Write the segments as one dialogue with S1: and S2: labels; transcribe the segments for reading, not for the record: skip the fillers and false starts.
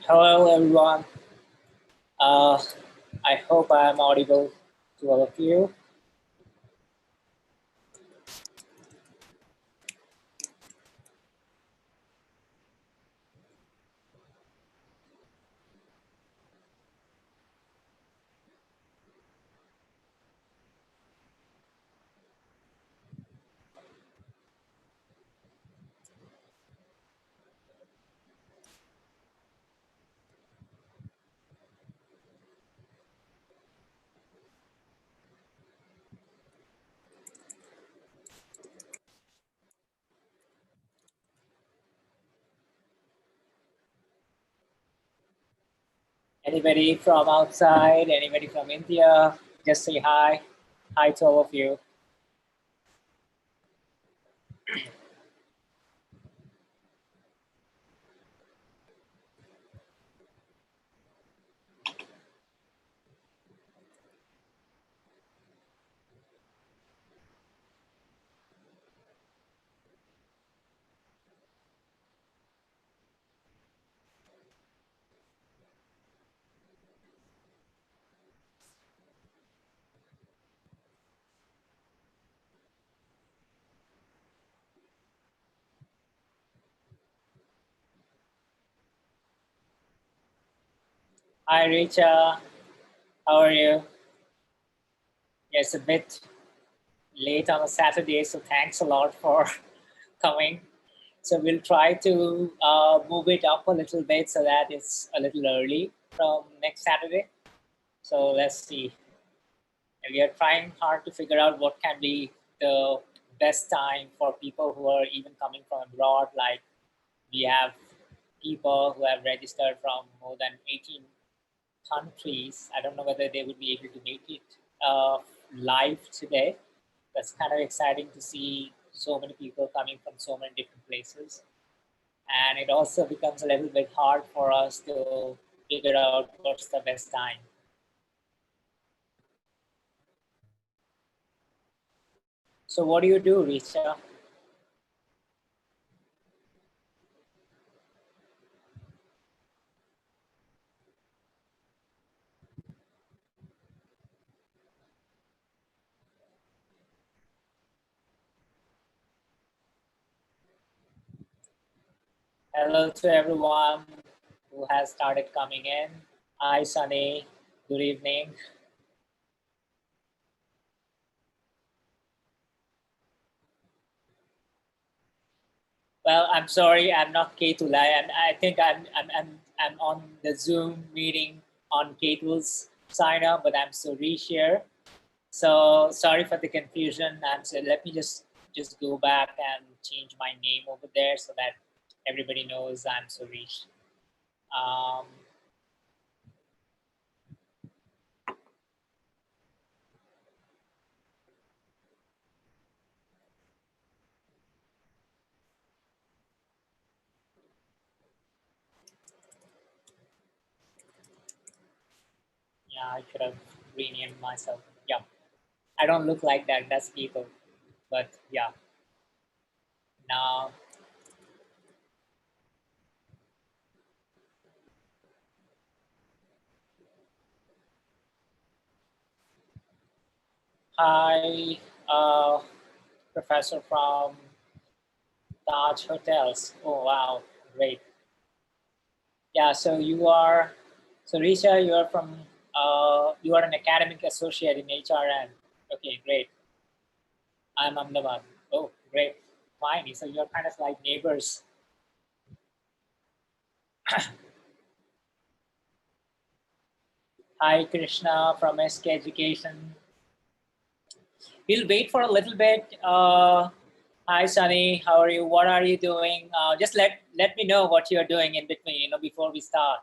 S1: Hello, everyone. Uh, I hope I am audible to all of you. Anybody from outside, anybody from India, just say hi. Hi to all of you. Hi, Richa. How are you? Yeah, it's a bit late on a Saturday, so thanks a lot for coming. So we'll try to move it up a little bit so that it's a little early from next Saturday. So let's see. And we are trying hard to figure out what can be the best time for people who are even coming from abroad. Like we have people who have registered from more than 18 countries. I don't know whether they would be able to make it live today. That's kind of exciting to see so many people coming from so many different places. And it also becomes a little bit hard for us to figure out what's the best time. So what do you do, Richa? Hello to everyone who has started coming in. Hi, Sunny. Good evening. Well, I'm sorry, I'm not Ketulai, and I think I'm on the Zoom meeting on Ketul's sign up, but I'm Sourish here. So sorry for the confusion. And so let me just go back and change my name over there so that everybody knows I'm Sourish. Um, yeah, I could have renamed myself. Yeah, I don't look like that. That's people. But yeah, now, hi, professor from Taj Hotels. Oh, wow, great. Yeah, so Risha, you are from, you are an academic associate in HRN. Okay, great. I'm Ahmedabad. Oh, great. Fine. So you're kind of like neighbors. Hi, Krishna from SK Education. We'll wait for a little bit. Hi, Sunny. How are you? What are you doing? Just let me know what you're doing in between, before we start.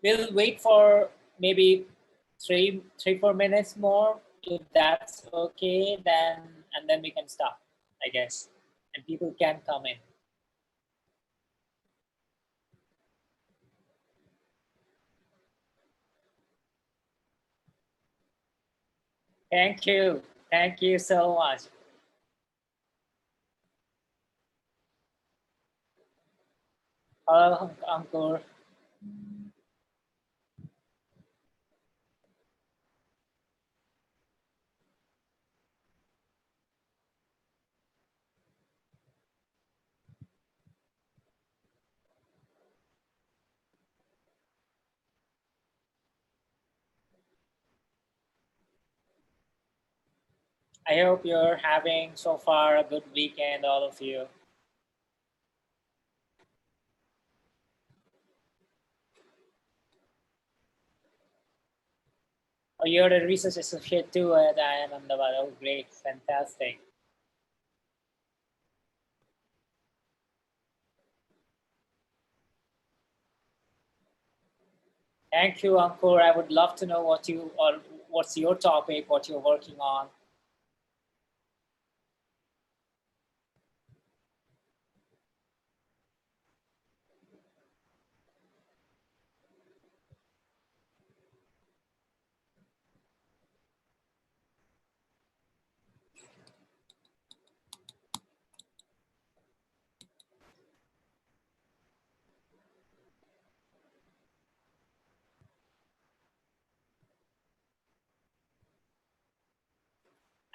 S1: We'll wait for maybe 4 minutes more. If that's okay, then and then we can start, I guess, and people can come in. Thank you. Thank you so much. Hello, Ankur. I hope you're having so far a good weekend, all of you. Oh, you're a research associate too at IIM Ahmedabad. Oh, great, fantastic. Thank you, Ankur. I would love to know what's your topic, what you're working on.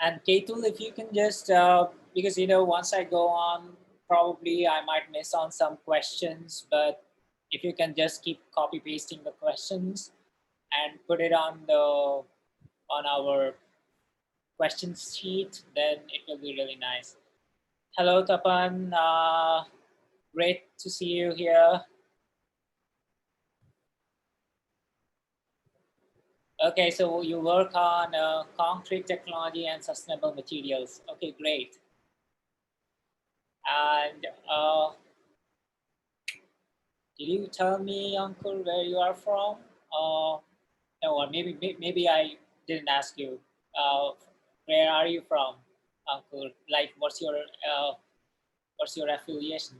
S1: And Ketul, if you can just, because once I go on, probably I might miss on some questions, but if you can just keep copy pasting the questions and put it on our questions sheet, then it will be really nice. Hello, Tapan. Great to see you here. Okay, so you work on concrete technology and sustainable materials. Okay, great. And did you tell me, Uncle, where you are from? No, or maybe I didn't ask you. Uh, where are you from, Uncle? Like, what's your affiliation?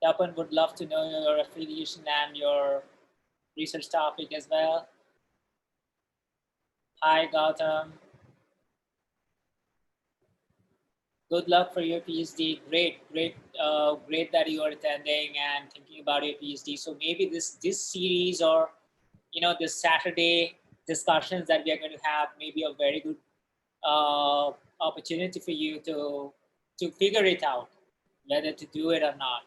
S1: Tapan would love to know your affiliation and your research topic as well. Hi, Gautam. Good luck for your PhD. Great that you are attending and thinking about your PhD. So maybe this series, or this Saturday discussions that we are going to have, may be a very good uh, opportunity for you to figure it out whether to do it or not.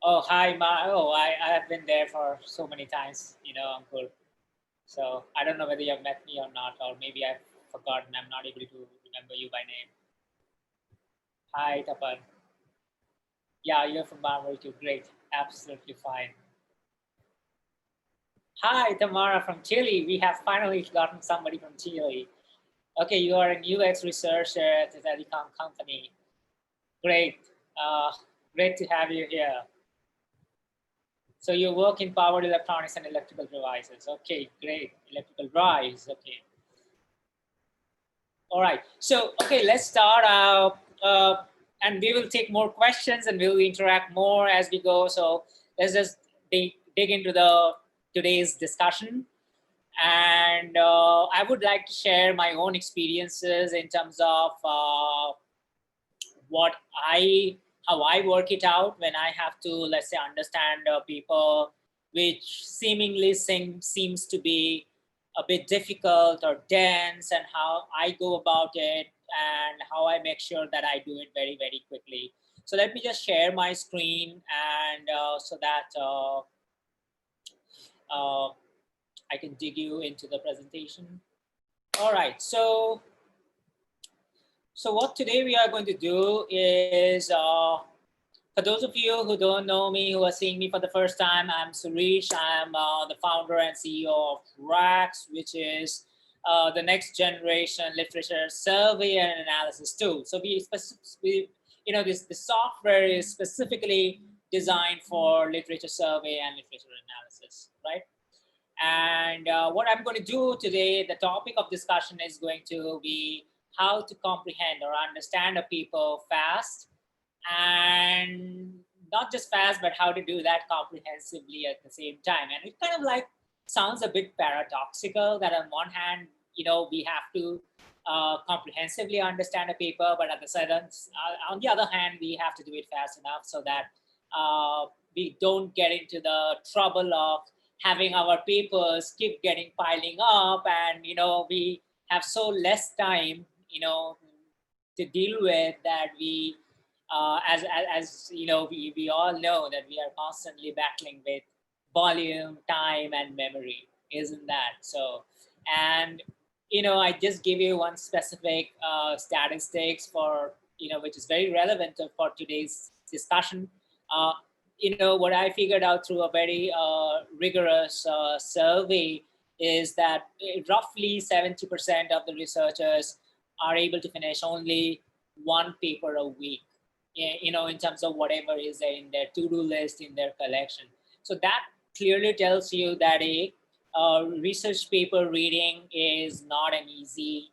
S1: Oh, hi, Oh, I have been there for so many times, Uncle. So I don't know whether you have met me or not, or maybe I've forgotten. I'm not able to remember you by name. Hi, Tapan. Yeah, you're from Bangalore too. Great. Absolutely fine. Hi, Tamara from Chile. We have finally gotten somebody from Chile. Okay, you are a UX researcher at a telecom company. Great. Uh, Great to have you here. So you work in powered electronics and electrical devices. Okay, great. Electrical drives. Okay. All right. So, okay, let's start out. And we will take more questions and we'll interact more as we go. So let's just dig into the today's discussion. And I would like to share my own experiences in terms of what I how I work it out when I have to, let's say, understand people, which seemingly seems to be a bit difficult or dense, and how I go about it and how I make sure that I do it very, very quickly. So let me just share my screen, and so that uh, I can dig you into the presentation. All right, so what today we are going to do is, for those of you who don't know me, who are seeing me for the first time, I'm Sourish. I'm the founder and CEO of Rax, which is the next generation literature survey and analysis tool. So this software is specifically designed for literature survey and literature analysis, right? And what I'm going to do today, the topic of discussion is going to be how to comprehend or understand a people fast, and not just fast, but how to do that comprehensively at the same time. And it kind of like sounds a bit paradoxical that on one hand, we have to comprehensively understand a paper, but at the sudden, on the other hand, we have to do it fast enough so that we don't get into the trouble of having our papers keep getting piling up, and we have so less time, to deal with, that we as we all know that we are constantly battling with volume, time, and memory, isn't that so? And I just give you one specific statistics for which is very relevant for today's discussion. uh, what I figured out through a very rigorous survey is that roughly 70% of the researchers are able to finish only one paper a week, in terms of whatever is in their to-do list, in their collection. So that clearly tells you that a research paper reading is not an easy,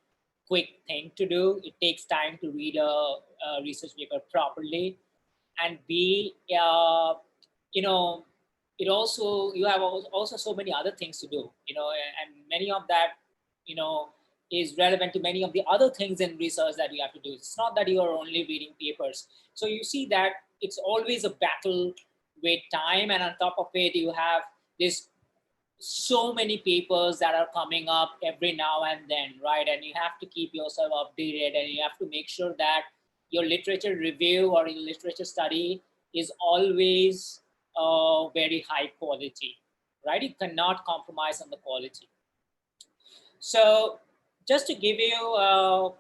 S1: quick thing to do. It takes time to read a research paper properly. And B, you know, it also, you have also so many other things to do, and many of that, you know, is relevant to many of the other things in research that you have to do. It's not that you are only reading papers. So you see that it's always a battle with time, and on top of it, you have this so many papers that are coming up every now and then, right? And you have to keep yourself updated, and you have to make sure that your literature review or your literature study is always very high quality, right? You cannot compromise on the quality. So just to give you a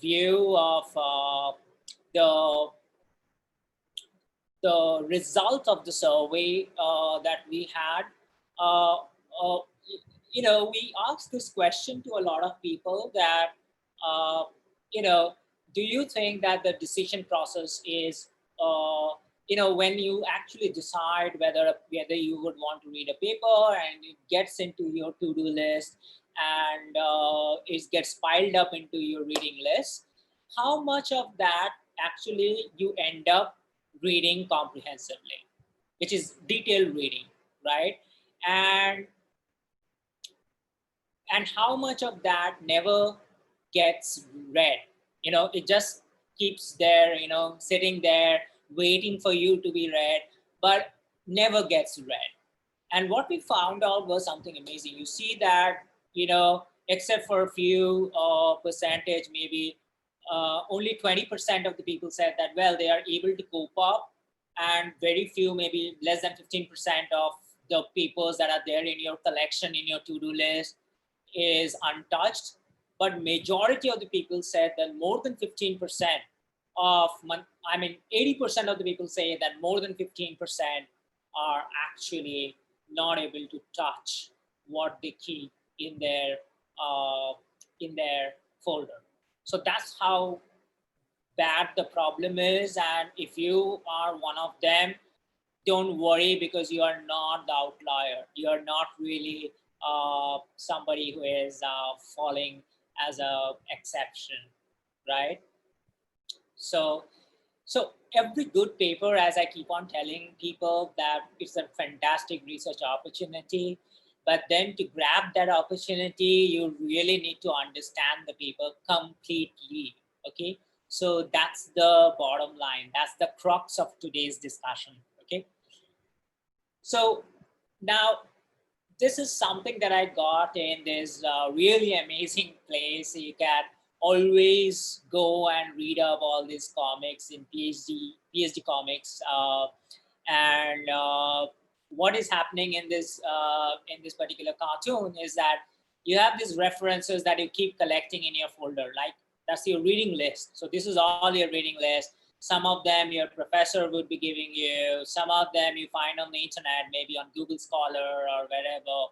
S1: view of the result of the survey that we had, uh, uh, we asked this question to a lot of people that, uh, you know, do you think that the decision process is, when you actually decide whether you would want to read a paper and it gets into your to-do list, and it gets piled up into your reading list, how much of that actually you end up reading comprehensively, which is detailed reading, right? And how much of that never gets read? It just keeps there, sitting there waiting for you to be read, but never gets read. And what we found out was something amazing. You see that, except for a few percentage, maybe only 20% of the people said that, well, they are able to cope up, and very few, maybe less than 15% of the papers that are there in your collection, in your to-do list, is untouched. But majority of the people said that more than 15% of, 80% of the people say that more than 15% are actually not able to touch what they keep uh, in their folder. So that's how bad the problem is. And if you are one of them, don't worry, because you are not the outlier. You are not really somebody who is falling as a exception, right? So, every good paper, as I keep on telling people, that it's a fantastic research opportunity. But then to grab that opportunity, you really need to understand the paper completely. Okay. So that's the bottom line. That's the crux of today's discussion. Okay. So now this is something that I got in this really amazing place. You can always go and read up all these comics in PhD comics, and what is happening in this particular cartoon is that you have these references that you keep collecting in your folder, like that's your reading list. So this is all your reading list. Some of them your professor would be giving you, some of them you find on the internet, maybe on Google Scholar or wherever.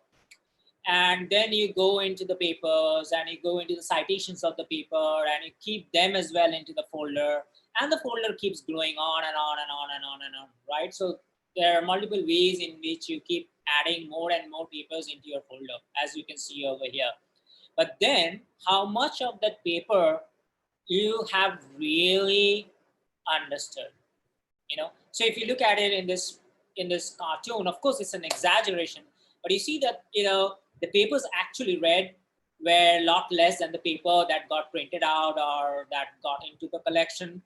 S1: And then you go into the papers and you go into the citations of the paper and you keep them as well into the folder, and the folder keeps growing on and on and on and on and on, right? So there are multiple ways in which you keep adding more and more papers into your folder, as you can see over here. But then how much of that paper you have really understood. So if you look at it in this cartoon, of course it's an exaggeration, but you see that the papers actually read were a lot less than the paper that got printed out or that got into the collection,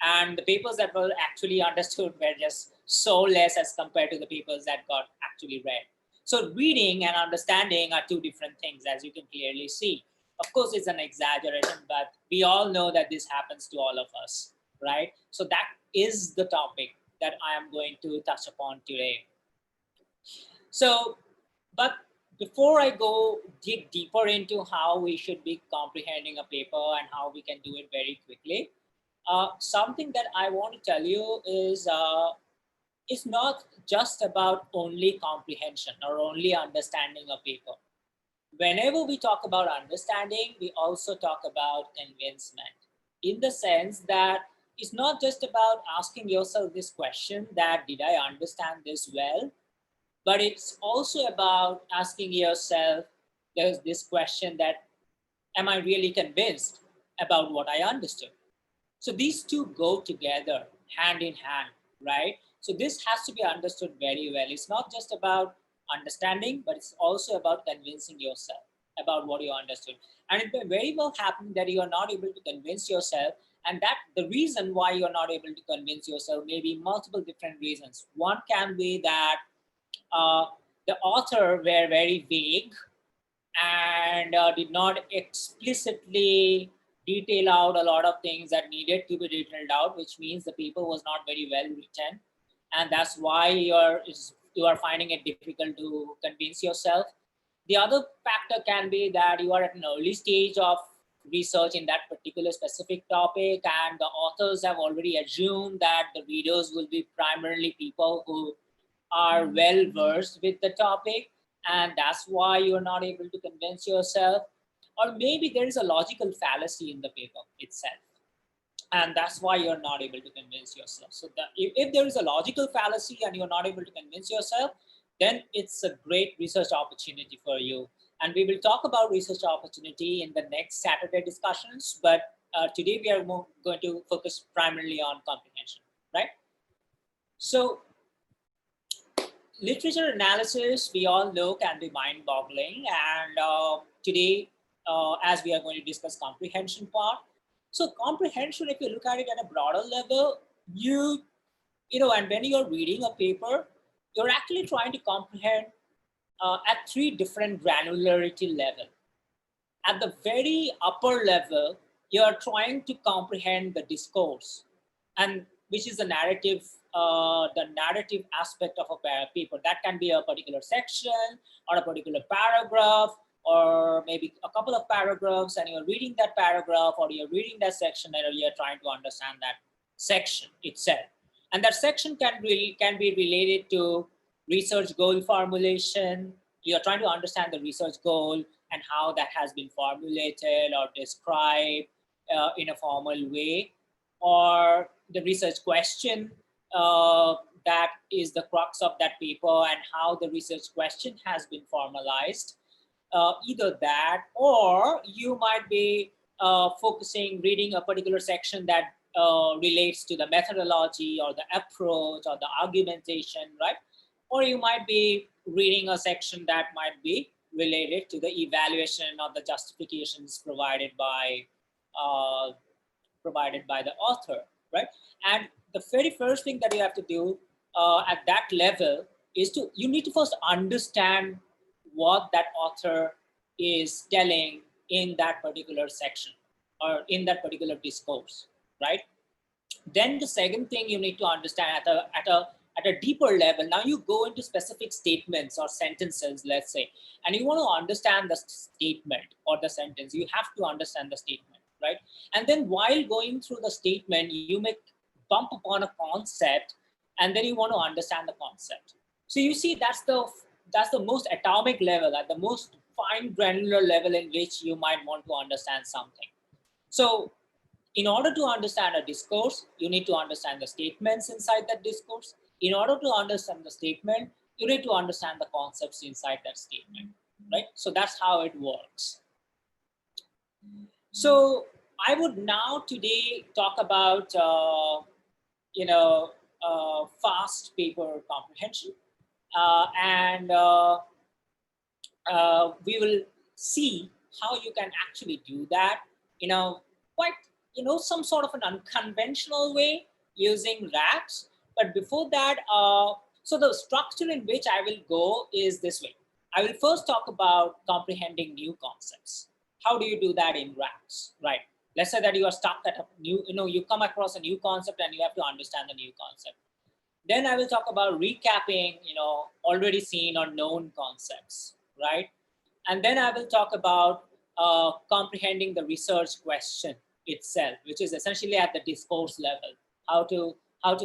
S1: and the papers that were actually understood were just so less as compared to the papers that got actually read. So reading and understanding are two different things, as you can clearly see. Of course it's an exaggeration, but we all know that this happens to all of us, right? So that is the topic that I am going to touch upon today. So, but before I go dig deeper into how we should be comprehending a paper and how we can do it very quickly, something that I want to tell you is it's not just about only comprehension or only understanding a paper. Whenever we talk about understanding, we also talk about convincement, in the sense that it's not just about asking yourself this question that did I understand this well, but it's also about asking yourself this question that am I really convinced about what I understood? So these two go together hand in hand, right? So this has to be understood very well. It's not just about understanding, but it's also about convincing yourself about what you understood. And it may very well happen that you are not able to convince yourself, and that the reason why you're not able to convince yourself may be multiple different reasons. One can be that uh, the author were very vague and did not explicitly detail out a lot of things that needed to be detailed out, which means the paper was not very well written, and that's why you are finding it difficult to convince yourself. The other factor can be that you are at an early stage of research in that particular specific topic, and the authors have already assumed that the readers will be primarily people who are well versed with the topic, and that's why you're not able to convince yourself. Or maybe there is a logical fallacy in the paper itself, and that's why you're not able to convince yourself. So if there is a logical fallacy and you're not able to convince yourself, then it's a great research opportunity for you. And we will talk about research opportunity in the next Saturday discussions, but today we are going to focus primarily on comprehension, right? So literature analysis, we all know, can be mind-boggling, and today, as we are going to discuss comprehension part. So comprehension, if you look at it at a broader level, and when you're reading a paper, you're actually trying to comprehend at three different granularity levels. At the very upper level, you're trying to comprehend the discourse, and which is the narrative aspect of a paper. That can be a particular section or a particular paragraph, or maybe a couple of paragraphs, and you're reading that paragraph or you're reading that section, and you're trying to understand that section itself. And that section can be related to research goal formulation. You're trying to understand the research goal and how that has been formulated or described in a formal way, or the research question that is the crux of that paper and how the research question has been formalized. Either that, or you might be reading a particular section that relates to the methodology or the approach or the argumentation, right? Or you might be reading a section that might be related to the evaluation of the justifications uh, provided by the author, right? And the very first thing that you have to do at that level is you need to first understand what that author is telling in that particular section or in that particular discourse, right? Then the second thing you need to understand at a deeper level, now you go into specific statements or sentences, let's say, and you want to understand the statement or the sentence. You have to understand the statement, right? And then while going through the statement, you may bump upon a concept, and then you want to understand the concept. So you see, that's the most atomic level, at the most fine granular level in which you might want to understand something. So in order to understand a discourse, you need to understand the statements inside that discourse. In order to understand the statement, you need to understand the concepts inside that statement, right? So that's how it works. So I would now today talk about fast paper comprehension, and we will see how you can actually do that in a quite, some sort of an unconventional way using Rax. But before that, so the structure in which I will go is this way. I will first talk about comprehending new concepts. How do you do that in Rax, right? Let's say that you are stuck at a new, you come across a new concept and you have to understand the new concept. Then I will talk about recapping, already seen or known concepts, right? And then I will talk about comprehending the research question itself, which is essentially at the discourse level, how to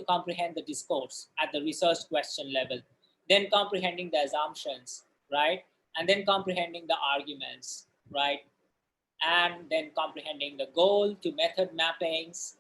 S1: comprehend the discourse at the research question level, then comprehending the assumptions, right? And then comprehending the arguments, right? And then comprehending the goal to method mappings,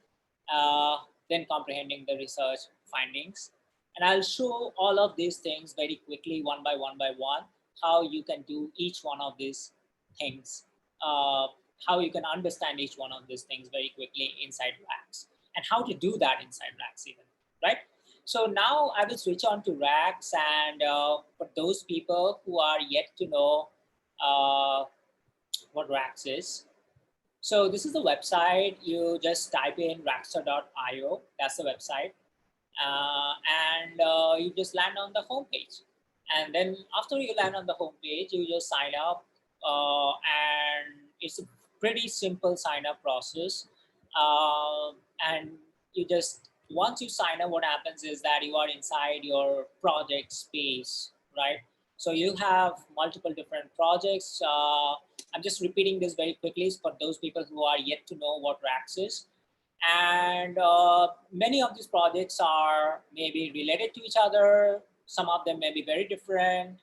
S1: uh, then comprehending the research findings. And I'll show all of these things very quickly, one by one, how you can do each one of these things, uh, how you can understand each one of these things very quickly inside Rax, and how to do that inside Rax even, right? So now I will switch on to Rax, and for those people who are yet to know uh, what Rax is. So this is the website. You just type in Raxter.io. That's the website. And you just land on the homepage. And then after you land on the homepage, you just sign up. And it's a pretty simple sign up process. And you just, once you sign up, what happens is that you are inside your project space, right? So you have multiple different projects. I'm just repeating this very quickly for those people who are yet to know what Rax is. And many of these projects are maybe related to each other. Some of them may be very different.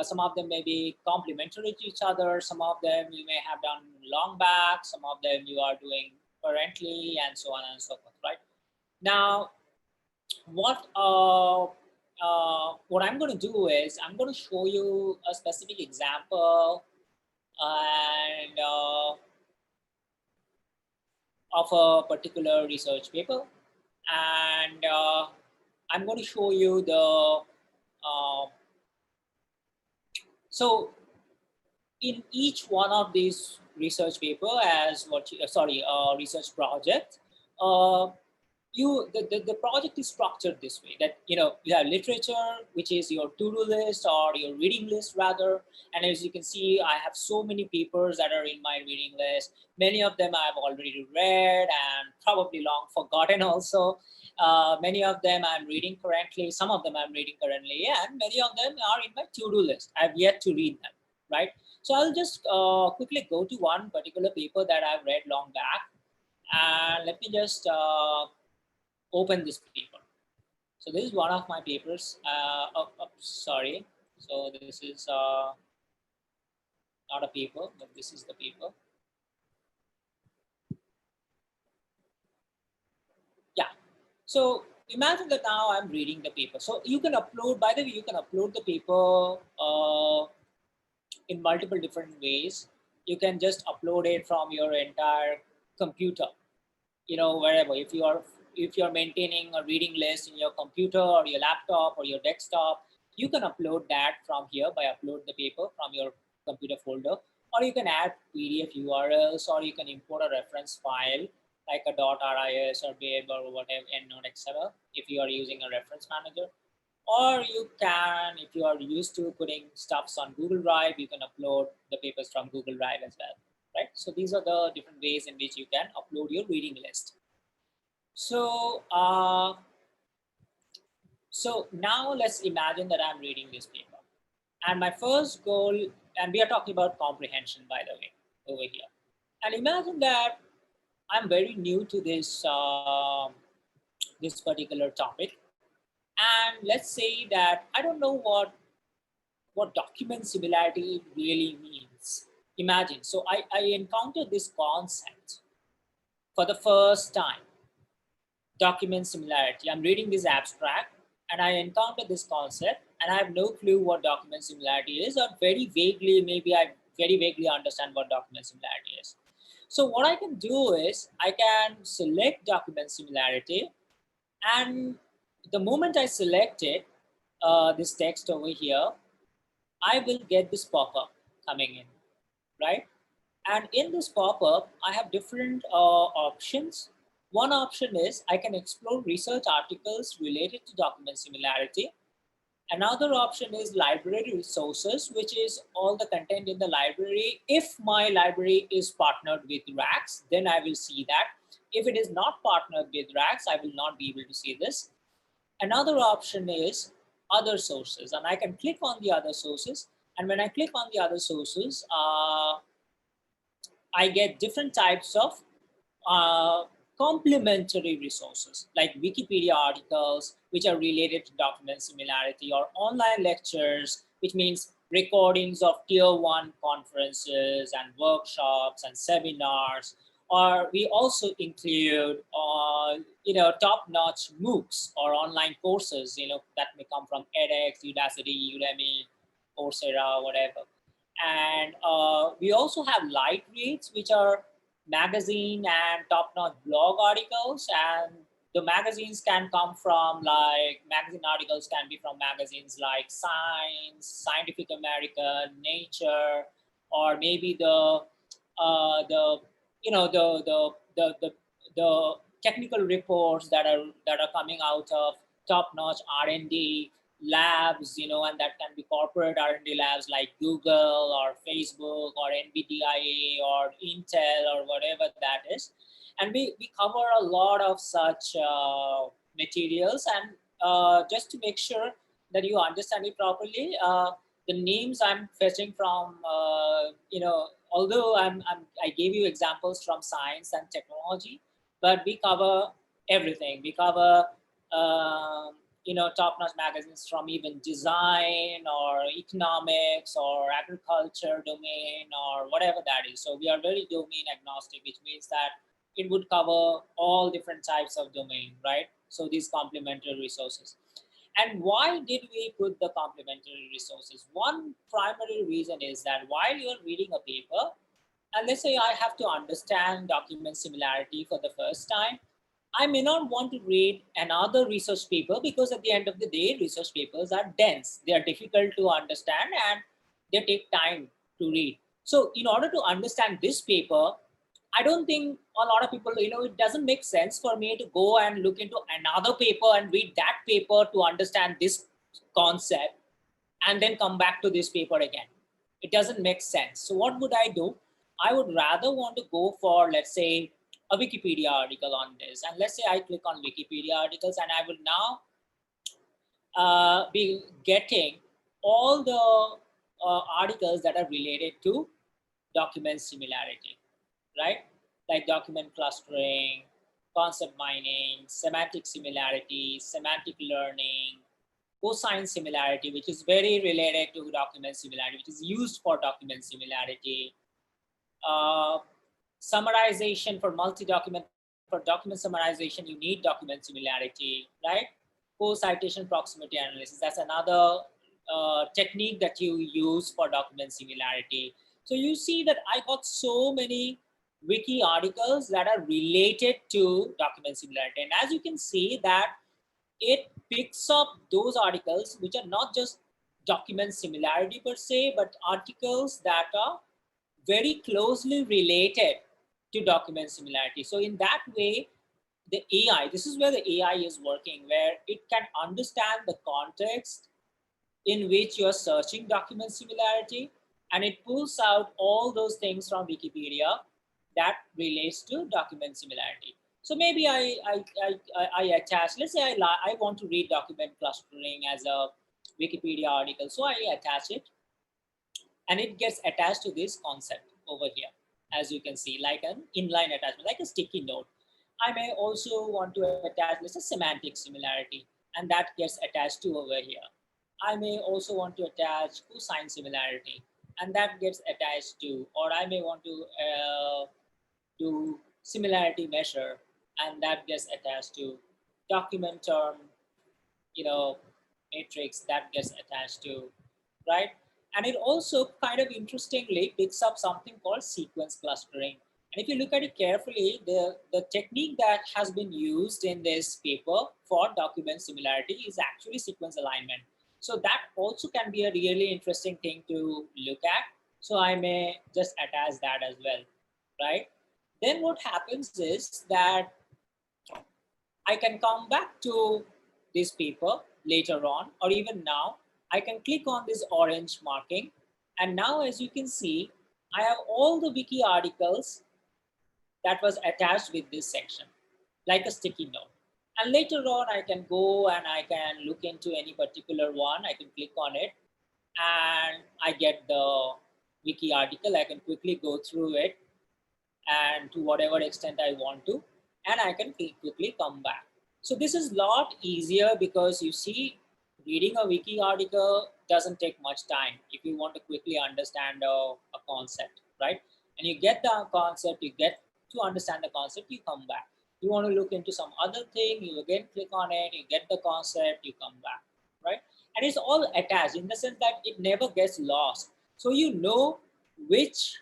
S1: Some of them may be complementary to each other. Some of them you may have done long back. Some of them you are doing currently, and so on and so forth, right? Now, what I'm going to do is I'm going to show you a specific example and of a particular research paper, and I'm going to show you the so in each one of these research paper as what you, research project, uh, the project is structured this way, that you have literature, which is your to-do list or your reading list rather. And as you can see, I have so many papers that are in my reading list. Many of them I've already read and probably long forgotten also. Many of them I'm reading currently, some of them I'm reading currently, and many of them are in my to-do list. I've yet to read them, right? So I'll just quickly go to one particular paper that I've read long back, and let me just open this paper. So this is one of my papers. Sorry. So this is not a paper, but this is the paper. Yeah. So imagine that now I'm reading the paper. So you can upload, by the way, you can upload the paper in multiple different ways. You can just upload it from your entire computer, wherever. If you're maintaining a reading list in your computer or your laptop or your desktop, you can upload that from here by upload the paper from your computer folder, or you can add PDF URLs, or you can import a reference file like a .ris or bib or whatever, EndNote, etc. if you are using a reference manager. Or you can, if you are used to putting stuffs on Google Drive, you can upload the papers from Google Drive as well, right? So these are the different ways in which you can upload your reading list. So, so now let's imagine that I'm reading this paper, and my first goal, and we are talking about comprehension, by the way, over here. And imagine that I'm very new to this particular topic, and let's say that I don't know what document similarity really means. Imagine, so I encountered this concept for the first time, document similarity. I'm reading this abstract and I encounter this concept and I have no clue what document similarity is, or very vaguely, maybe I very vaguely understand what document similarity is. So what I can do is I can select document similarity, and the moment I select it, this text over here, I will get this pop-up coming in, right? And in this pop-up, I have different options. One option is I can explore research articles related to document similarity. Another option is library resources, which is all the content in the library. If my library is partnered with Rax, then I will see that. If it is not partnered with Rax, I will not be able to see this. Another option is other sources, and I can click on the other sources. And when I click on the other sources, I get different types of uh, complementary resources like Wikipedia articles, which are related to document similarity, or online lectures, which means recordings of tier one conferences and workshops and seminars. Or we also include, top-notch MOOCs or online courses, that may come from edX, Udacity, Udemy, Coursera, whatever. And we also have light reads, which are magazine and top-notch blog articles. And the magazines can come from, like, magazine articles can be from magazines like Science, Scientific American, Nature, or maybe the you know the technical reports that are coming out of top-notch R&D labs, and that can be corporate R&D labs like Google or Facebook or NVIDIA or Intel or whatever that is. And we cover a lot of such materials. And just to make sure that you understand it properly, the names I'm fetching from, although I gave you examples from science and technology, but we cover everything. We cover top-notch magazines from even design or economics or agriculture domain or whatever that is. So we are very domain agnostic, which means that it would cover all different types of domain, right? So these complementary resources. And why did we put the complementary resources? One primary reason is that while you're reading a paper, and let's say I have to understand document similarity for the first time, I may not want to read another research paper, because at the end of the day, research papers are dense. They are difficult to understand and they take time to read. So in order to understand this paper, I don't think a lot of people, it doesn't make sense for me to go and look into another paper and read that paper to understand this concept and then come back to this paper again. It doesn't make sense. So what would I do? I would rather want to go for, let's say, a Wikipedia article on this. And let's say I click on Wikipedia articles, and I will now be getting all the articles that are related to document similarity, right? Like document clustering, concept mining, semantic similarity, semantic learning, cosine similarity, which is very related to document similarity, which is used for document similarity, uh, summarization for multi-document. For document summarization, you need document similarity, right? Co-citation proximity analysis, that's another technique that you use for document similarity. So you see that I got so many wiki articles that are related to document similarity. And as you can see that it picks up those articles which are not just document similarity per se, but articles that are very closely related to document similarity. So in that way, the AI, this is where the AI is working, where it can understand the context in which you're searching document similarity, and it pulls out all those things from Wikipedia that relates to document similarity. So maybe I attach, let's say I want to read document clustering as a Wikipedia article. So I attach it, and it gets attached to this concept over here, as you can see, like an inline attachment, like a sticky note. I may also want to attach, let's say, semantic similarity, and that gets attached to over here. I may also want to attach cosine similarity, and that gets attached to, or I may want to do similarity measure, and that gets attached to document term, you know, matrix, that gets attached to, right? And it also kind of interestingly picks up something called sequence clustering. And if you look at it carefully, the technique that has been used in this paper for document similarity is actually sequence alignment. So that also can be a really interesting thing to look at. So I may just attach that as well, right? Then what happens is that I can come back to this paper later on, or even now. I can click on this orange marking, and now as you can see, I have all the wiki articles that was attached with this section, like a sticky note. And later on, I can go and I can look into any particular one. I can click on it and I get the wiki article. I can quickly go through it and to whatever extent I want to, and I can quickly come back. So this is a lot easier because you see, reading a wiki article doesn't take much time if you want to quickly understand a concept, right? And you get the concept, you get to understand the concept, you come back. You want to look into some other thing, you again click on it, you get the concept, you come back, right? And it's all attached in the sense that it never gets lost. So you know which,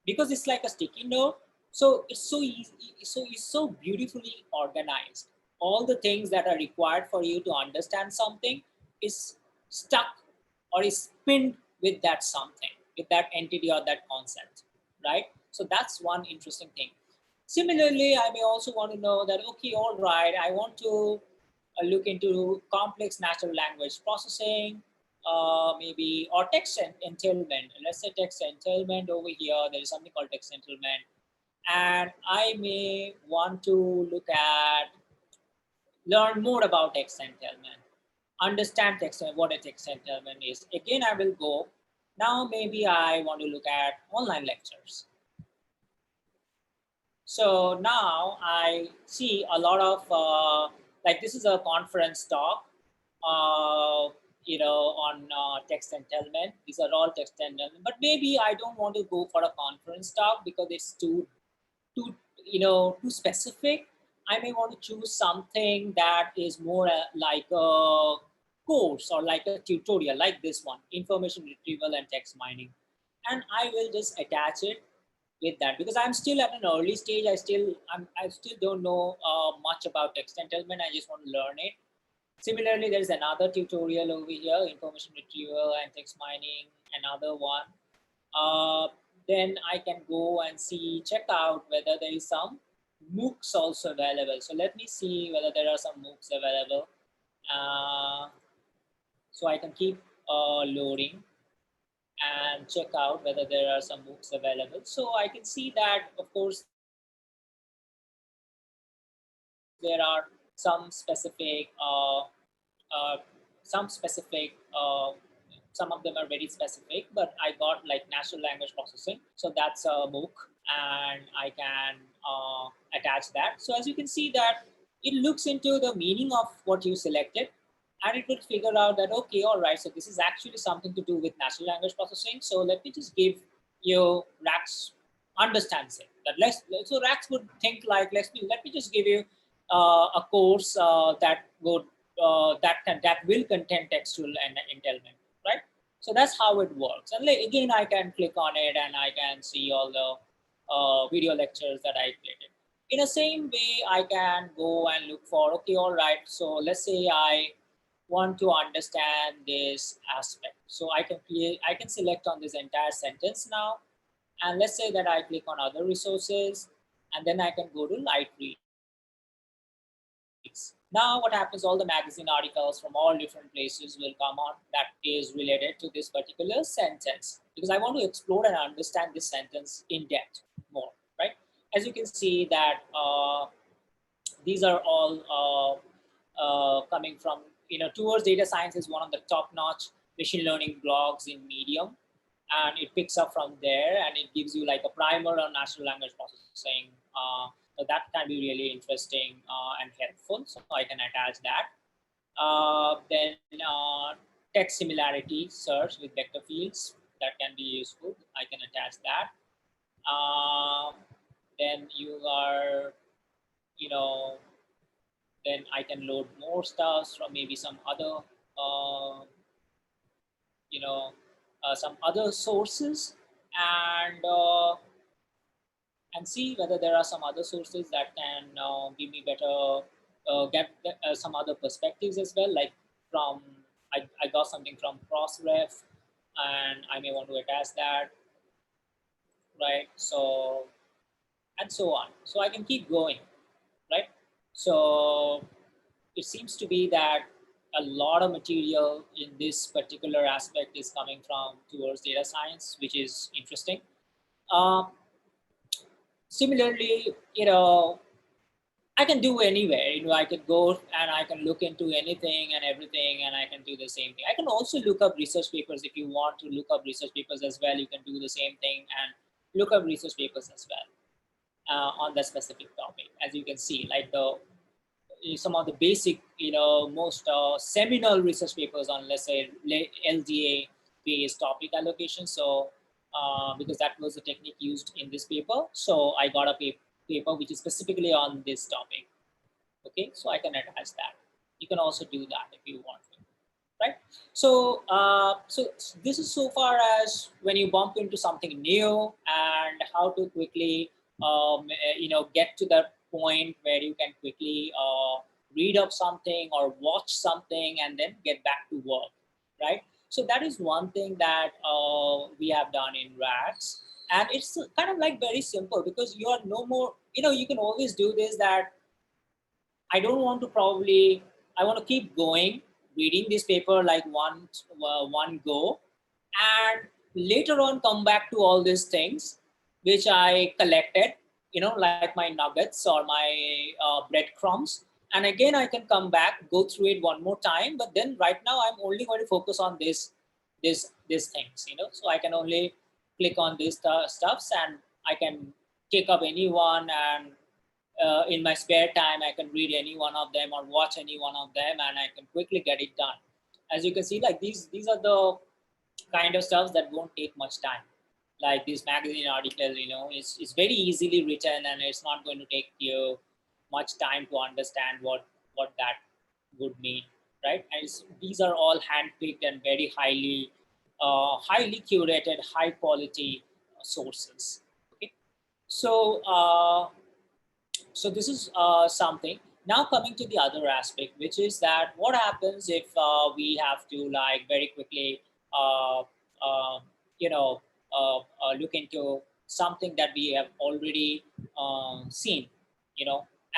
S1: because it's like a sticky note, so it's so easy, so it's so beautifully organized. All the things that are required for you to understand something is stuck or is pinned with that something, with that entity or that concept, right? So that's one interesting thing. Similarly, I may also want to know that, okay, all right, I want to look into complex natural language processing, maybe, or text entailment. Let's say text entailment over here, there is something called text entailment. And I may want to look at, learn more about text entailment, understand text, what a text entailment is. Again, I will go. Now, maybe I want to look at online lectures. So now I see a lot of like this is a conference talk, on text entailment. These are all text entailment, but maybe I don't want to go for a conference talk because it's too too specific. I may want to choose something that is more like a course or like a tutorial, like this one, information retrieval and text mining, and I will just attach it with that because I'm still at an early stage. I still don't know much about text entailment. I just want to learn it. Similarly, there is another tutorial over here, information retrieval and text mining, another one. Uh, then I can go and see, check out whether there is some MOOCs also available. So let me see whether there are some MOOCs available. Uh, so I can keep loading and check out whether there are some books available. So I can see that, of course, there are some specific, some of them are very specific, but I got like natural language processing. So that's a MOOC, and I can attach that. So as you can see that it looks into the meaning of what you selected, and it will figure out that, okay, all right, so this is actually something to do with natural language processing. So let me just give you Rax understands it. That so Rax would think like, let me just give you a course that will contain textual and entailment, right? So that's how it works. And like, again, I can click on it and I can see all the video lectures that I created. In the same way, I can go and look for, okay, all right, so let's say I want to understand this aspect. So I can select on this entire sentence now, and let's say that I click on other resources, and then I can go to light reads. Now what happens, all the magazine articles from all different places will come on that is related to this particular sentence, because I want to explore and understand this sentence in depth more, right? As you can see that these are all coming from, towards data science is one of the top-notch machine learning blogs in Medium, and it picks up from there and it gives you like a primer on natural language processing. So that can be really interesting and helpful. So I can attach that. Then text similarity search with vector fields, that can be useful. I can attach that. Uh, then you are, you know, then I can load more stuff from maybe uh, you know, some other sources, and and see whether there are some other sources that can give me better, get some other perspectives as well. Like from, I got something from Crossref, and I may want to attach that, right? So, and so on. So I can keep going, right? So it seems to be that a lot of material in this particular aspect is coming from towards data science, which is interesting. Um, Similarly, I can do anywhere. I can go and I can look into anything and everything, and I can do the same thing. I can also look up research papers. If you want to look up research papers as well, you can do the same thing and look up research papers as well on that specific topic. As you can see, like the some of the basic, most seminal research papers on, let's say, LDA based topic allocation. So because that was the technique used in this paper, so I got a paper which is specifically on this topic. Okay, so I can attach that. You can also do that if you want to, right? So so this is so far as when you bump into something new and how to quickly get to that point where you can quickly read up something or watch something and then get back to work, right? So that is one thing that we have done in Rax, and it's kind of like very simple because you are no more, you can always do this, that I don't want to probably, I want to keep going, reading this paper like one go, and later on come back to all these things which I collected, like my nuggets or my breadcrumbs. And again, I can come back, go through it one more time. But then right now, I'm only going to focus on these things, So I can only click on these stuffs, and I can take up any one, and in my spare time I can read any one of them or watch any one of them, and I can quickly get it done. As you can see, like these are the kind of stuff that won't take much time. Like this magazine article, it's very easily written, and it's not going to take you much time to understand what that would mean, right? And these are all handpicked and very highly curated, high quality sources. Okay, so so this is something. Now coming to the other aspect, which is that what happens if we have to, like, very quickly uh, uh, you know look into something that we have already seen,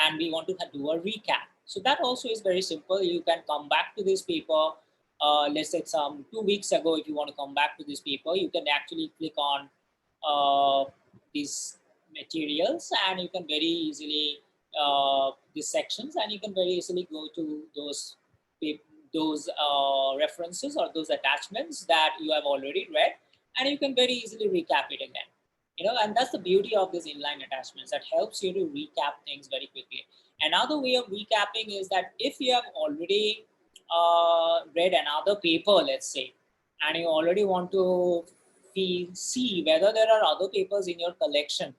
S1: and we want to do a recap. So that also is very simple. You can come back to this paper, let's say some 2 weeks ago. If you want to come back to this paper, you can actually click on these materials, and you can very easily these sections, and you can very easily go to those references or those attachments that you have already read, and you can very easily recap it again. And that's the beauty of these inline attachments, that helps you to recap things very quickly. Another way of recapping is that if you have already read another paper, let's say, and you already want to see whether there are other papers in your collection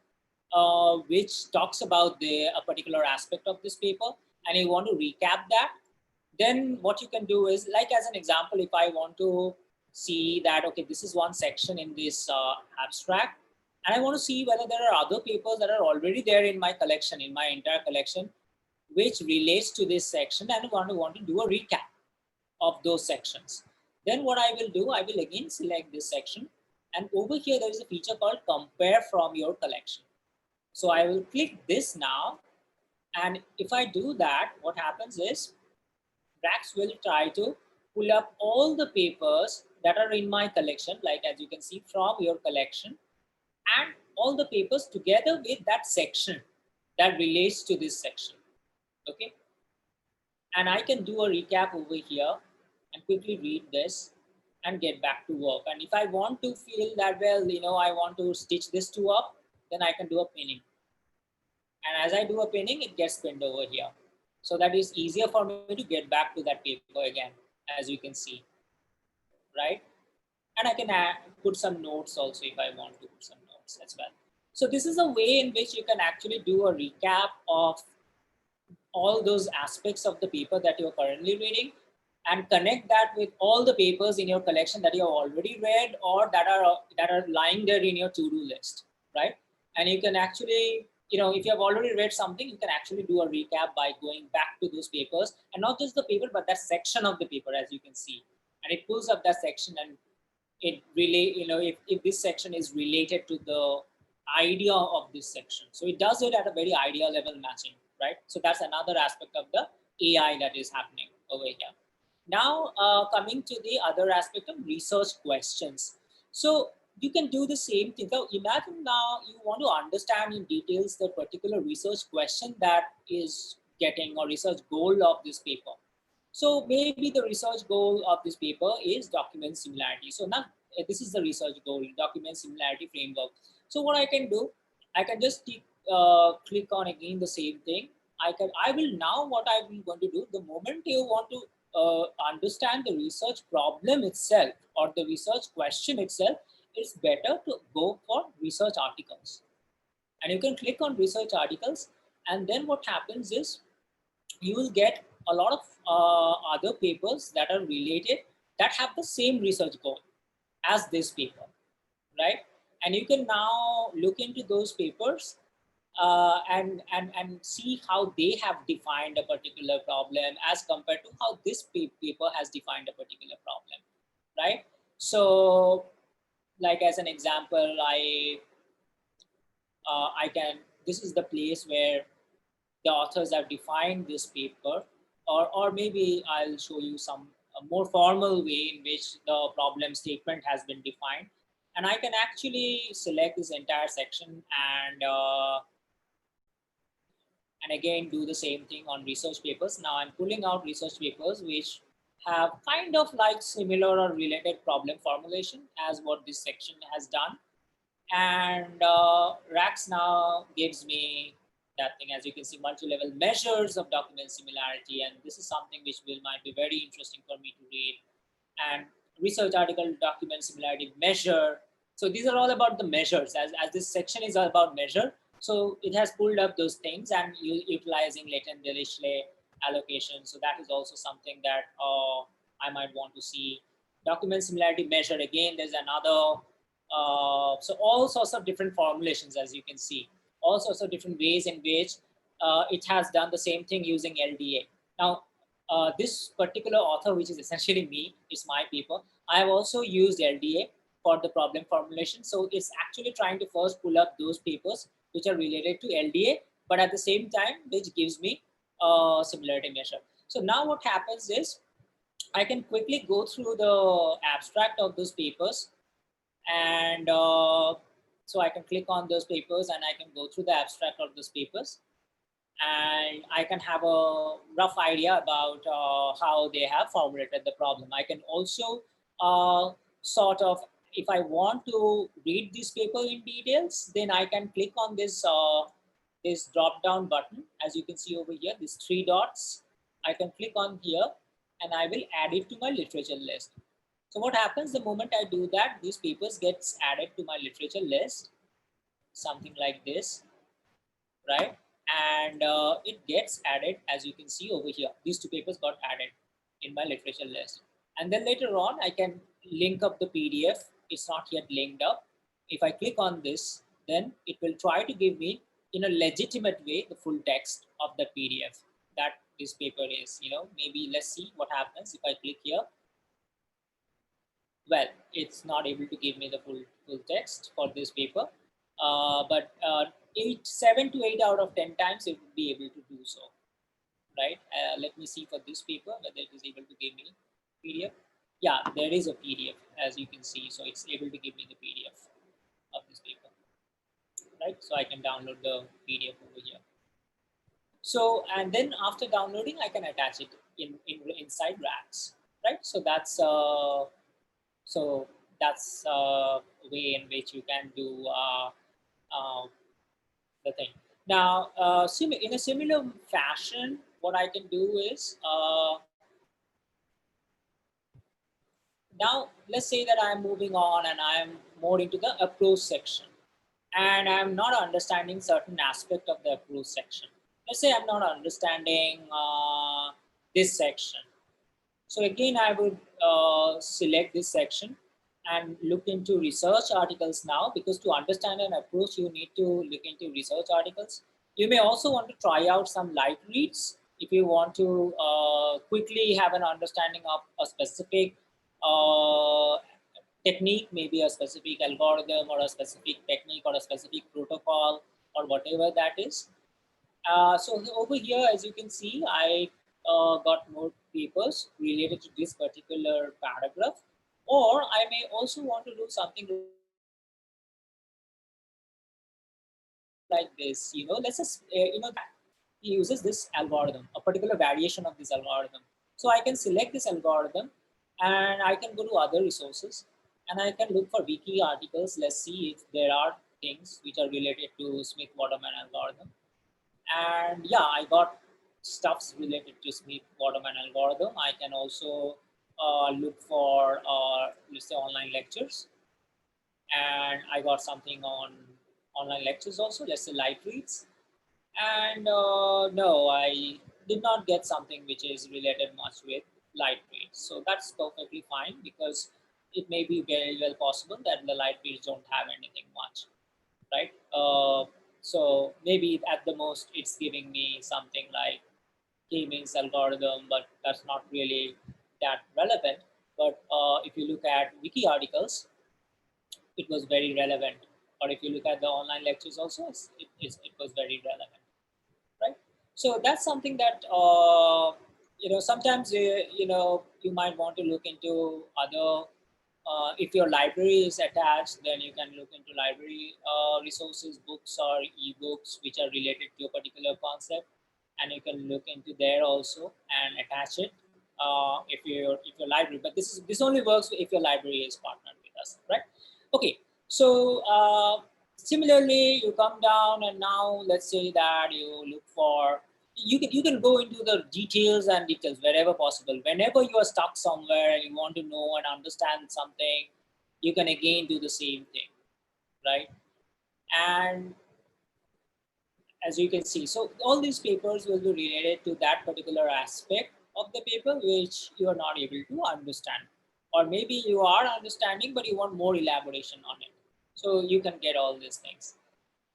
S1: which talks about a particular aspect of this paper, and you want to recap that, then what you can do is, like, as an example, if I want to see that, okay, this is one section in this abstract, and I want to see whether there are other papers that are already there in my collection, in my entire collection, which relates to this section, and I want to do a recap of those sections. Then what I will do, I will again select this section, and over here there is a feature called compare from your collection. So I will click this now, and if I do that, what happens is Rax will try to pull up all the papers that are in my collection, like as you can see, from your collection, and all the papers together with that section that relates to this section. Okay, and I can do a recap over here and quickly read this and get back to work. And if I want to feel that, well, I want to stitch this two up, then I can do a pinning. And as I do a pinning, it gets pinned over here. So that is easier for me to get back to that paper again, as you can see, right? And I can put some notes also if I want to put some notes as well. So this is a way in which you can actually do a recap of all those aspects of the paper that you're currently reading, and connect that with all the papers in your collection that you have already read, or that are lying there in your to-do list, right? And you can actually, if you have already read something, you can actually do a recap by going back to those papers, and not just the paper, but that section of the paper, as you can see. And it pulls up that section, and it relate, if this section is related to the idea of this section. So it does it at a very idea level matching, right? So that's another aspect of the AI that is happening over here. Now, coming to the other aspect of research questions. So you can do the same thing. So imagine now you want to understand in details the particular research question that is getting, or research goal of this paper. So maybe the research goal of this paper is document similarity. So now this is the research goal, document similarity framework. So what I can do, I can just click on again the same thing. I will now, what I will going to do, the moment you want to understand the research problem itself or the research question itself, it's better to go for research articles. And you can click on research articles, and then what happens is you will get a lot of other papers that are related, that have the same research goal as this paper, right? And you can now look into those papers, and see how they have defined a particular problem as compared to how this paper has defined a particular problem, right? So, like as an example, I can, this is the place where the authors have defined this paper, or maybe I'll show you some a more formal way in which the problem statement has been defined. And I can actually select this entire section, and again do the same thing on research papers. Now I'm pulling out research papers which have kind of like similar or related problem formulation as what this section has done. And Rax now gives me that thing, as you can see, multi-level measures of document similarity, and this is something which might be very interesting for me to read. And research article document similarity measure. So these are all about the measures, as this section is all about measure. So it has pulled up those things, and utilizing latent Dirichlet allocation. So that is also something that I might want to see. Document similarity measure, again, there's another, so all sorts of different formulations, as you can see, all sorts of different ways in which it has done the same thing using LDA. Now, this particular author, which is essentially me, is my paper. I have also used LDA for the problem formulation. So it's actually trying to first pull up those papers which are related to LDA, but at the same time, which gives me a similarity measure. So now what happens is I can quickly go through the abstract of those papers, and so I can click on those papers and I can go through the abstract of those papers, and I can have a rough idea about how they have formulated the problem. I can also sort of, if I want to read this paper in details, then I can click on this drop down button, as you can see over here, these three dots. I can click on here and I will add it to my literature list. So what happens the moment I do that, these papers gets added to my literature list, something like this, right? And it gets added, as you can see over here. These two papers got added in my literature list. And then later on, I can link up the PDF. It's not yet linked up. If I click on this, then it will try to give me, in a legitimate way, the full text of the PDF that this paper is. Maybe let's see what happens if I click here. Well, it's not able to give me the full text for this paper, but 7 to 8 out of 10 times it would be able to do so, right? Let me see for this paper whether it is able to give me PDF. Yeah, there is a PDF, as you can see, so it's able to give me the PDF of this paper, right? So I can download the PDF over here. So, and then after downloading, I can attach it inside Rax, right? So that's a way in which you can do the thing. Now, in a similar fashion, what I can do is, now let's say that I'm moving on and I'm more into the approach section, and I'm not understanding certain aspect of the approach section. Let's say I'm not understanding this section. So again, I would select this section, and look into research articles now, because to understand an approach, you need to look into research articles. You may also want to try out some light reads if you want to quickly have an understanding of a specific uh, technique, maybe a specific algorithm or a specific technique or a specific protocol or whatever that is. So over here, as you can see, I got more papers related to this particular paragraph, or I may also want to do something like this. Let's just, let's say that he uses this algorithm, a particular variation of this algorithm. So I can select this algorithm, and I can go to other resources, and I can look for wiki articles. Let's see if there are things which are related to Smith-Waterman algorithm. And yeah, I got stuffs related to Smith-Waterman algorithm. I can also look for, let's say, online lectures, and I got something on online lectures also, let's say light reads. And no, I did not get something which is related much with light reads. So that's perfectly fine, because it may be very well possible that the light reads don't have anything much, right? So maybe at the most it's giving me something like k-means algorithm, but that's not really that relevant. But if you look at wiki articles, it was very relevant. Or if you look at the online lectures also, it was very relevant, right? So that's something that sometimes you might want to look into other. If your library is attached, then you can look into library resources, books or ebooks which are related to a particular concept, and you can look into there also and attach it if your library. But this only works if your library is partnered with us, right? Okay, so similarly, you come down, and now let's say that you look for, you can go into the details wherever possible. Whenever you are stuck somewhere and you want to know and understand something, you can again do the same thing, right? And as you can see, so all these papers will be related to that particular aspect of the paper which you are not able to understand, or maybe you are understanding but you want more elaboration on it. So you can get all these things.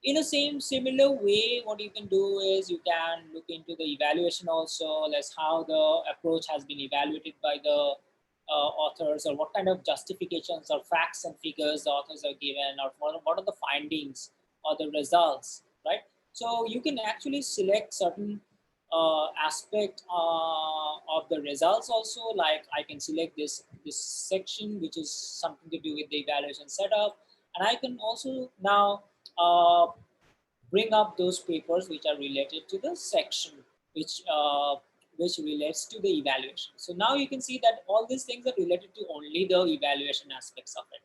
S1: In the same similar way, what you can do is you can look into the evaluation also, as how the approach has been evaluated by the authors, or what kind of justifications or facts and figures the authors are given, or what are the findings or the results, right? So you can actually select certain aspect of the results also. Like I can select this section which is something to do with the evaluation setup, and I can also now uh, bring up those papers which are related to the section which relates to the evaluation. So now you can see that all these things are related to only the evaluation aspects of it,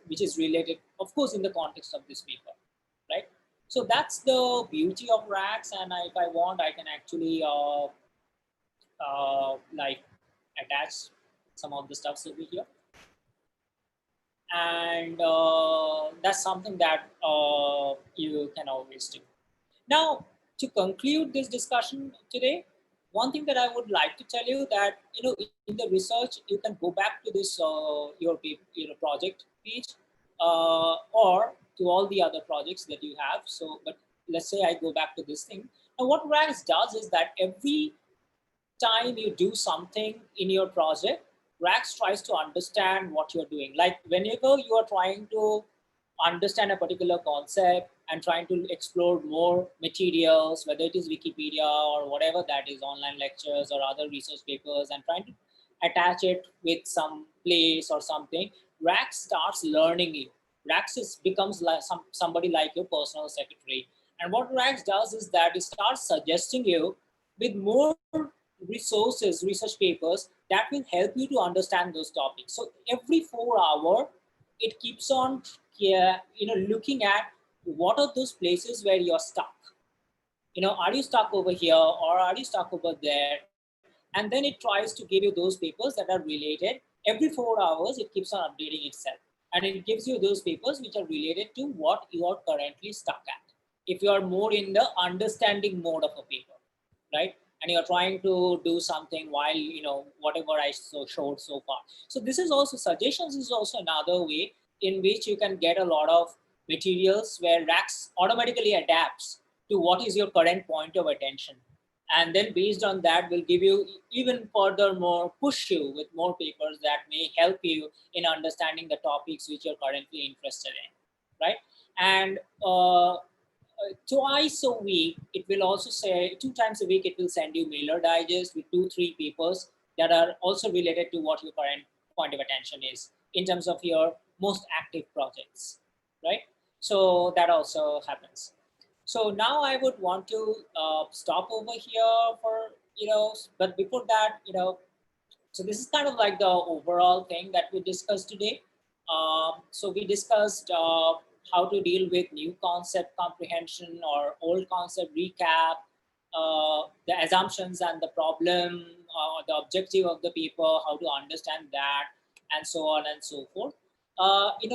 S1: which is related, of course, in the context of this paper, right? So that's the beauty of Rax, and if I want, I can actually like attach some of the stuffs over here, and that's something that you can always do. Now, to conclude this discussion today, one thing that I would like to tell you that in the research you can go back to this your project page, or to all the other projects that you have. So, but let's say I go back to this thing. Now, what Rags does is that every time you do something in your project, Rax tries to understand what you're doing. Like whenever you are trying to understand a particular concept and trying to explore more materials, whether it is Wikipedia or whatever that is, online lectures or other research papers, and trying to attach it with some place or something, Rax starts learning you. Becomes like somebody like your personal secretary. And what Rax does is that it starts suggesting you with more resources, research papers that will help you to understand those topics. So every 4 hour, it keeps on, yeah, looking at what are those places where you're stuck. Are you stuck over here or are you stuck over there? And then it tries to give you those papers that are related. Every 4 hours, it keeps on updating itself, and it gives you those papers which are related to what you are currently stuck at. If you are more in the understanding mode of a paper, right? and you're trying to do something while whatever I showed so far. So this is also, suggestions is also another way in which you can get a lot of materials where Rax automatically adapts to what is your current point of attention, and then based on that will give you even furthermore push you with more papers that may help you in understanding the topics which you're currently interested in, right? And twice a week it will also say, 2 times a week it will send you mailer digest with 2-3 papers that are also related to what your current point of attention is in terms of your most active projects, right? So that also happens. So now I would want to stop over here for, but before that, so this is kind of like the overall thing that we discussed today. So we discussed how to deal with new concept comprehension or old concept recap, the assumptions and the problem, the objective of the paper, how to understand that, and so on and so forth.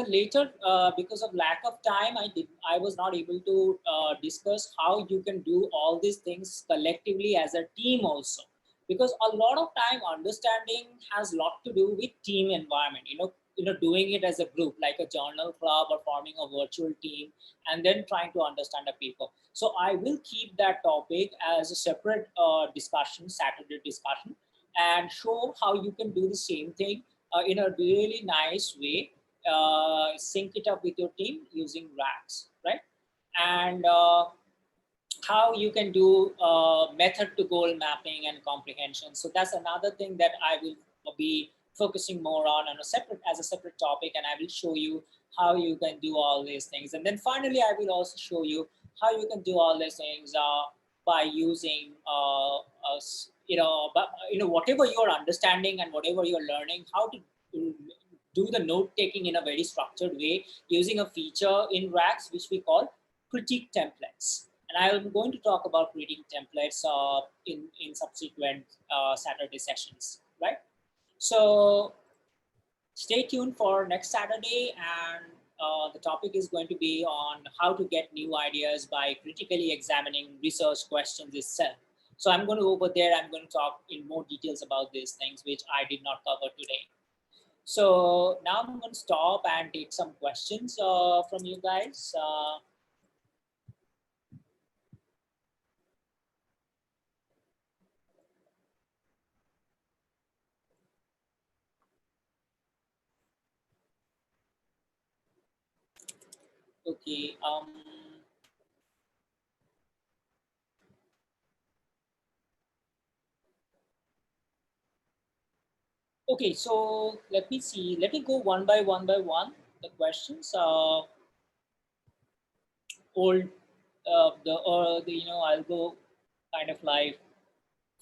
S1: Later, because of lack of time, I was not able to discuss how you can do all these things collectively as a team also, because a lot of time understanding has a lot to do with team environment, doing it as a group like a journal club or forming a virtual team and then trying to understand a paper. So I will keep that topic as a separate discussion, Saturday discussion, and show how you can do the same thing in a really nice way, sync it up with your team using Rax, right? And how you can do method to goal mapping and comprehension. So that's another thing that I will be focusing more on a separate, as a separate topic, and I will show you how you can do all these things. And then finally, I will also show you how you can do all these things by using but whatever you're understanding and whatever you're learning, how to do the note taking in a very structured way using a feature in Rax which we call critique templates. And I'm going to talk about critique templates in subsequent Saturday sessions, right? So stay tuned for next Saturday, and the topic is going to be on how to get new ideas by critically examining research questions itself. So I'm going to over there, I'm going to talk in more details about these things, which I did not cover today. So now I'm going to stop and take some questions from you guys. Okay. Okay, so let me see. Let me go one by one, the questions. Old, I'll go kind of like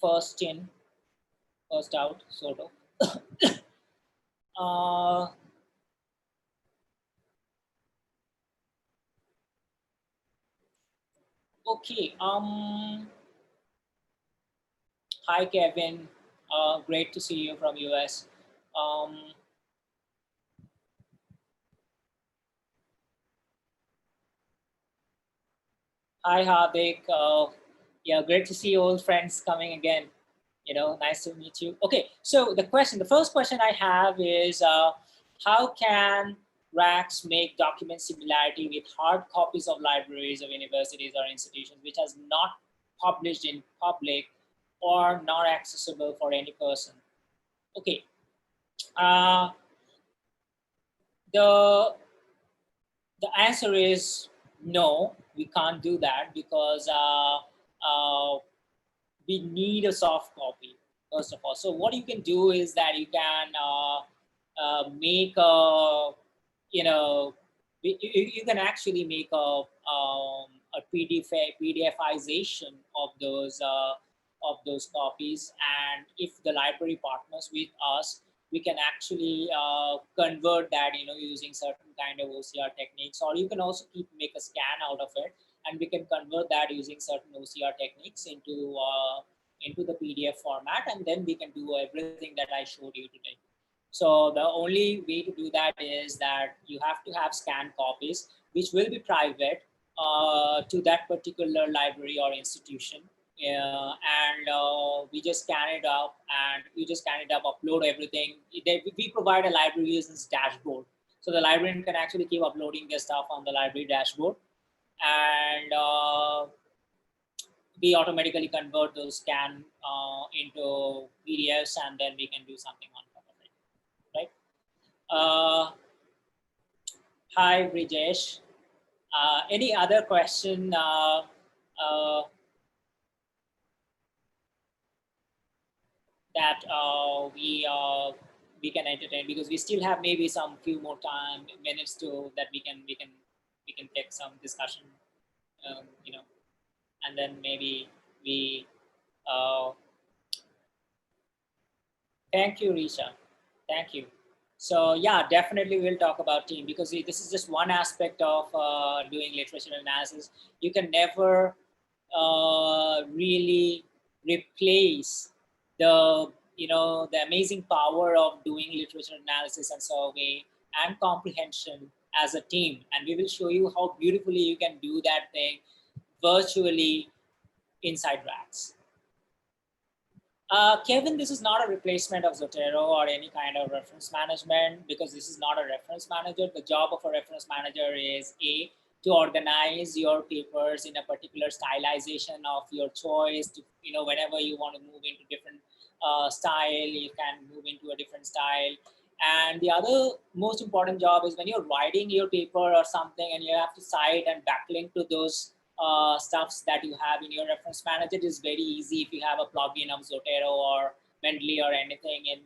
S1: first in, first out, sort of. uh, okay. Hi Kevin. Great to see you from US. Um, Hi Hardik. Yeah, great to see old friends coming again. Nice to meet you. Okay, so the first question I have is, how can Rax make document similarity with hard copies of libraries of universities or institutions which has not published in public or not accessible for any person? Okay, uh, the the answer is no, we can't do that because we need a soft copy first of all. So what you can do is that you can make you can actually make a PDFization of those copies, and if the library partners with us, we can actually convert that using certain kind of OCR techniques, or you can also make a scan out of it, and we can convert that using certain OCR techniques into the PDF format, and then we can do everything that I showed you today. So the only way to do that is that you have to have scanned copies, which will be private to that particular library or institution. and we just scan it up, and you just scan it up, upload everything. We provide a library users dashboard, so the librarian can actually keep uploading their stuff on the library dashboard, and we automatically convert those scan into PDFs, and then we can do something on top of it, right? Hi, Brijesh. Any other question that we can entertain, because we still have maybe some few more time minutes to that we can take some discussion, you know, and then maybe we. Uh, Thank you, Risha. Thank you. So yeah, definitely we'll talk about team, because this is just one aspect of doing literature analysis. You can never really replace the amazing power of doing literature analysis and survey and comprehension as a team. And we will show you how beautifully you can do that thing virtually inside Rax. Kevin, this is not a replacement of Zotero or any kind of reference management, because this is not a reference manager. The job of a reference manager is to organize your papers in a particular stylization of your choice. Whenever you want to move into different style, you can move into a different style. And the other most important job is when you're writing your paper or something, and you have to cite and backlink to those stuffs that you have in your reference manager. It is very easy if you have a plugin of Zotero or Mendeley or anything, and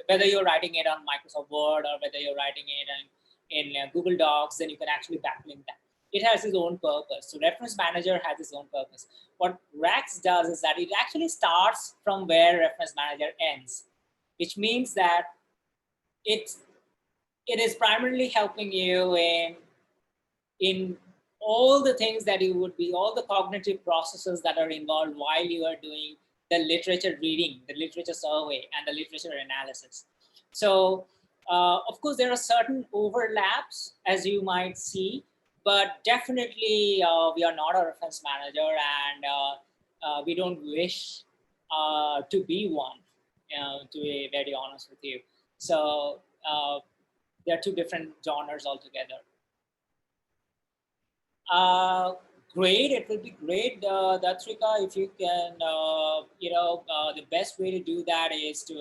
S1: whether you're writing it on Microsoft Word or whether you're writing it in Google Docs, then you can actually backlink that. It has its own purpose. So reference manager has its own purpose. What Rax does is that it actually starts from where reference manager ends, which means that it is primarily helping you in all the things that you would be, all the cognitive processes that are involved while you are doing the literature reading, the literature survey, and the literature analysis. So, of course, there are certain overlaps, as you might see, but definitely we are not a reference manager, and we don't wish to be one, to be very honest with you. So, there are two different genres altogether. Uh, Great. It will be great, Datrika, if you can, the best way to do that is to,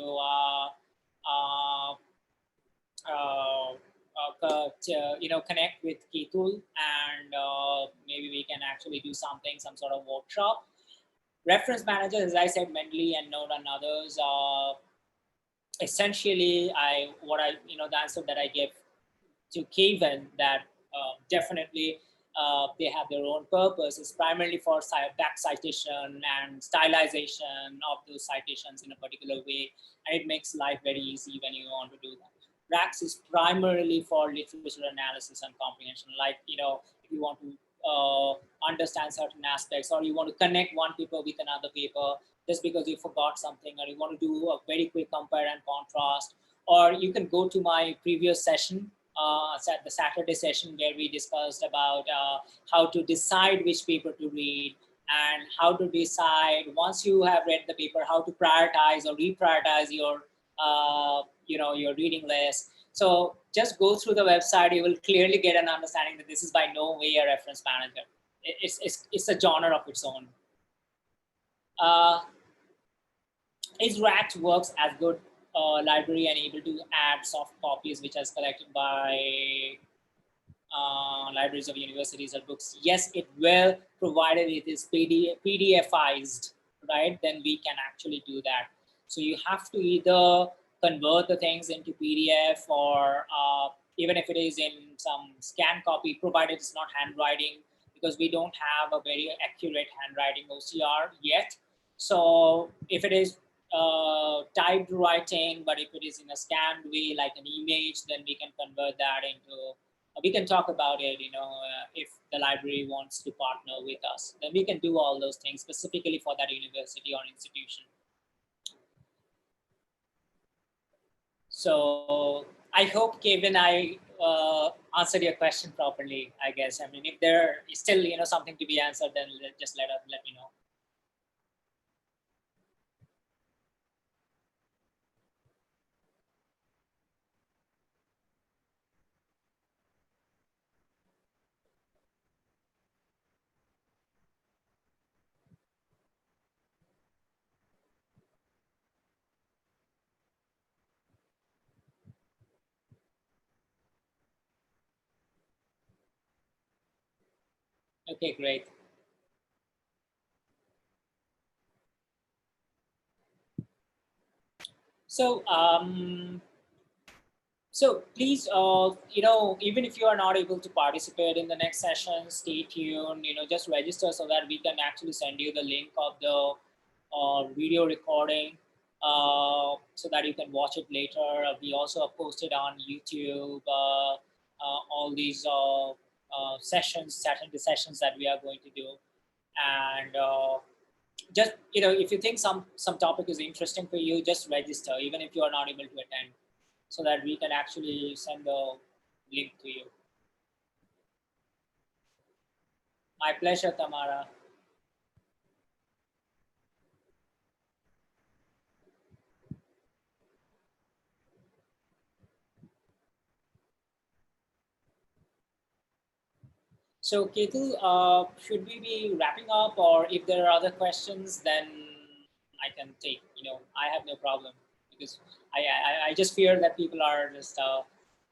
S1: connect with Ketul, and maybe we can actually do some sort of workshop. Reference managers, as I said, Mendeley and Node and others, essentially, the answer that I gave to Kevin, that definitely they have their own purpose. It's primarily for back citation and stylization of those citations in a particular way, and it makes life very easy when you want to do that. Rax is primarily for literature analysis and comprehension. Like, if you want to understand certain aspects, or you want to connect one paper with another paper just because you forgot something, or you want to do a very quick compare and contrast, or you can go to my previous session, the Saturday session, where we discussed about how to decide which paper to read, and how to decide, once you have read the paper, how to prioritize or reprioritize your reading list. So just go through the website. You will clearly get an understanding that this is by no way a reference manager. It's a genre of its own. Is Rax works as good library and able to add soft copies which is collected by libraries of universities or books? Yes, it will, provided it is PDFized, right? Then we can actually do that. So you have to either convert the things into PDF, or even if it is in some scan copy, provided it's not handwriting, because we don't have a very accurate handwriting OCR yet. So if it is typed writing, but if it is in a scanned way, like an image, then we can convert that into, we can talk about it, if the library wants to partner with us, then we can do all those things specifically for that university or institution. So I hope, Kevin, I answered your question properly, I guess. I mean, if there is still, something to be answered, then just let me know. Okay, great. So, so please, even if you are not able to participate in the next session, stay tuned. Just register so that we can actually send you the link of the video recording, so that you can watch it later. We also have posted on YouTube all these Saturday sessions that we are going to do, and just if you think some topic is interesting for you, just register, even if you are not able to attend, so that we can actually send the link to you. My pleasure, Tamara. So, Ketu, should we be wrapping up, or if there are other questions, then I can take. I have no problem, because I just fear that people are just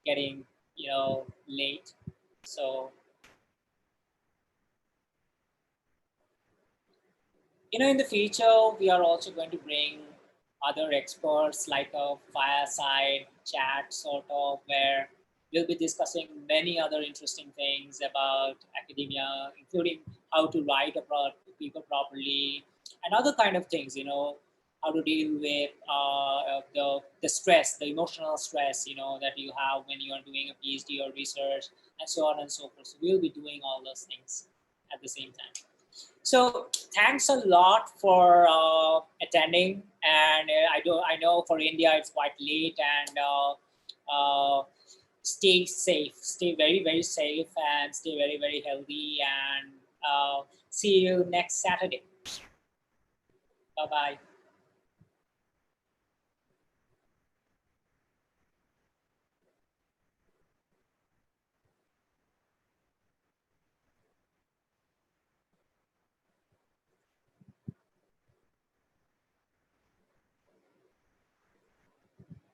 S1: getting late. So, in the future, we are also going to bring other experts, like a fireside chat sort of, where we'll be discussing many other interesting things about academia, including how to write a paper properly and other kind of things, how to deal with the stress, the emotional stress, that you have when you are doing a PhD or research, and so on and so forth. So we'll be doing all those things at the same time. So thanks a lot for attending, and I know for India it's quite late, and stay safe, stay very very safe, and stay very very healthy, and see you next Saturday. Bye bye.